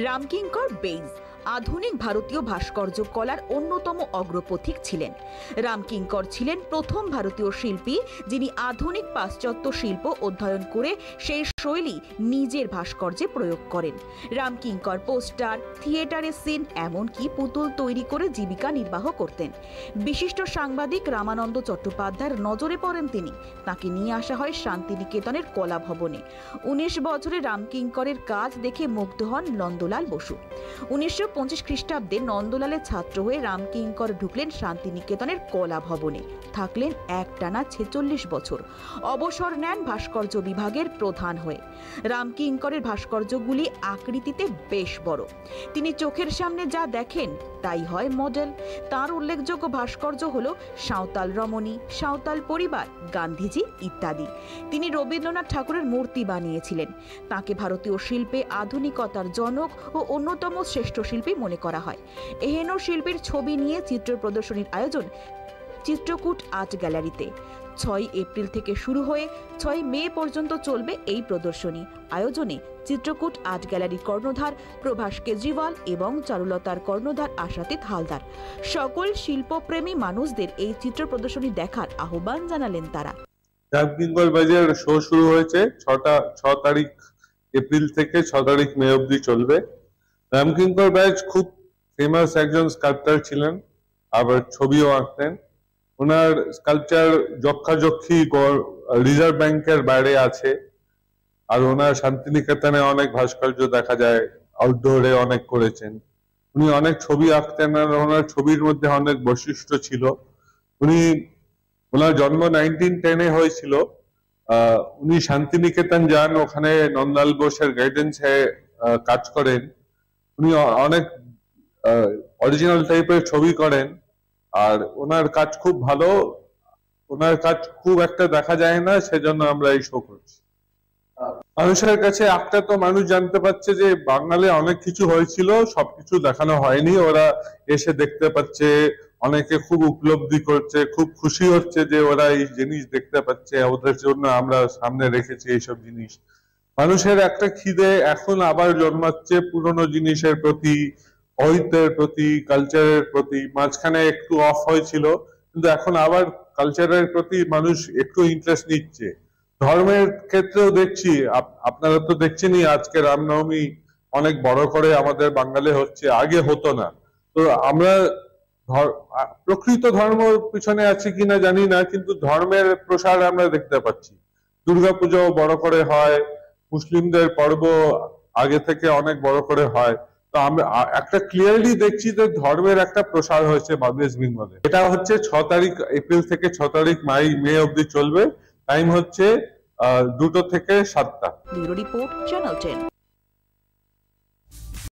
রামকিঙ্কর বেইজ আধুনিক ভারতীয় ভাস্কর্য কলার অন্যতম অগ্রপথিক ছিলেন। রামকিঙ্কর ছিলেন প্রথম ভারতীয় শিল্পী যিনি আধুনিক পাশ্চাত্য শিল্প অধ্যয়ন করে সেই শৈলী নিজের ভাস্কর্যে প্রয়োগ করেন। রামকিঙ্কর পোস্টার, থিয়েটারের সিন, এমনকি পুতুল তৈরি করে জীবিকা নির্বাহ করতেন। বিশিষ্ট সাংবাদিক রামানন্দ চট্টোপাধ্যায়ের নজরে পড়েন তিনি। তাকে নিয়ে আসা হয় শান্তিনিকেতনের কলা ভবনে। 19 বছরে রামকিঙ্করের কাজ দেখে মুগ্ধ হন নন্দলাল বসু। 1925 খ্রিস্টাব্দে নন্দলালের ছাত্র হয়ে রামকিঙ্কর ঢুকলেন শান্তিনিকেতনের কলা ভবনে। থাকলেন একটানা 46 বছর। অবসর নেন ভাস্কর্য বিভাগের প্রধান হয়ে। রামকিঙ্করের ভাস্কর্যগুলি আকৃতিতে বেশ বড়। তিনি চোখের সামনে যা দেখেন তাই হয় মডেল। তার উল্লেখযোগ্য ভাস্কর্য হল সাঁওতাল রমণী, সাঁওতাল পরিবার, গান্ধীজি ইত্যাদি। তিনি রবীন্দ্রনাথ ঠাকুরের মূর্তি বানিয়েছিলেন। তাকে ভারতীয় শিল্পে আধুনিকতার জনক ও অন্যতম শ্রেষ্ঠ শিল্পী মনে করা হয়। এহেন শিল্পীর ছবি নিয়ে চিত্র প্রদর্শনীর আয়োজন চিত্রকূট আর্ট গ্যালারিতে। 6 এপ্রিল থেকে শুরু হয়ে 6 মে পর্যন্ত চলবে এই প্রদর্শনী। আয়োজনে চিত্রকূট আর্ট গ্যালারির কর্ণধার প্রভাস কেজরিওয়াল এবং চারুলতার কর্ণধার আশাতীত হালদার। সকল শিল্পপ্রেমী মানুষদের এই চিত্র প্রদর্শনী দেখার আহ্বান জানালেন তারা। রামকিঙ্কর বাজার শো শুরু হয়েছে 6 তারিখ এপ্রিল থেকে 6 তারিখ মে অবধি চলবে। রামকিঙ্কর ব্যাজ খুব ফেমাস একজন স্কাল্পচার ছিলেন, আবার ছবিও আঁকতেন। ওনার স্কাল্পচার যক্ষাযক্ষী রিজার্ভ ব্যাংকের বাইরে আছে। আর ওনার শান্তিনিকেতনে অনেক ভাস্কর্য দেখা যায়, আউটডোরে অনেক করেছেন। উনি অনেক ছবি আঁকতেন আর ওনার ছবির মধ্যে অনেক বৈশিষ্ট্য ছিল। ওনার জন্ম 1910-এ হয়েছিল। উনি শান্তিনিকেতন যান, ওখানে নন্দলাল বোসের গাইডেন্সে কাজ করেন। উনি অনেক অরিজিনাল টাইপের ছবি করেন আর ওনার কাজ খুব ভালো। ওনার কাজ খুব একটা দেখা যায় না, সেজন্য আমরা এই শো করছি। মানুষের কাছে একটা তো মানুষ জানতে পারছে যে বাঙালি অনেক কিছু হয়েছিল, সবকিছু দেখানো হয়নি। ওরা এসে দেখতে পাচ্ছে, অনেকে খুব উপলব্ধি করছে, খুব খুশি হচ্ছে যে ওরা এই জিনিস দেখতে পাচ্ছে। ওদের জন্য আমরা সামনে রেখেছি এইসব জিনিস। মানুষের একটা খিদে এখন আবার জন্মাচ্ছে পুরনো জিনিসের প্রতি, ঐতিহ্যের প্রতি, কালচারের প্রতি। মাঝখানে একটু অফ হয়েছিল, কিন্তু এখন আবার কালচারের প্রতি মানুষ একটু ইন্টারেস্ট নিচ্ছে। ধর্মের ক্ষেত্রেও দেখছি, আপনারা তো দেখছেনই, আজকে রামনবমী অনেক বড় করে আমাদের বাঙালি হচ্ছে, আগে হতো না। তো আমরা প্রকৃত ধর্ম পিছনে আছে কিনা জানি না, কিন্তু ধর্মের প্রসার আমরা দেখতে পাচ্ছি। দুর্গাপূজা বড় করে হয়, মুসলিমদের পর্ব আগে থেকে অনেক বড় করে হয়। তো আমরা একটা ক্লিয়ারলি দেখছি যে ধর্মের একটা প্রসার হয়েছে ওয়েস্ট বেঙ্গলে। এটা হচ্ছে 6 তারিখ এপ্রিল থেকে 6 তারিখ মে অবধি চলবে। টাইম হচ্ছে 2টো থেকে 7টা। Bureau report, channel 10।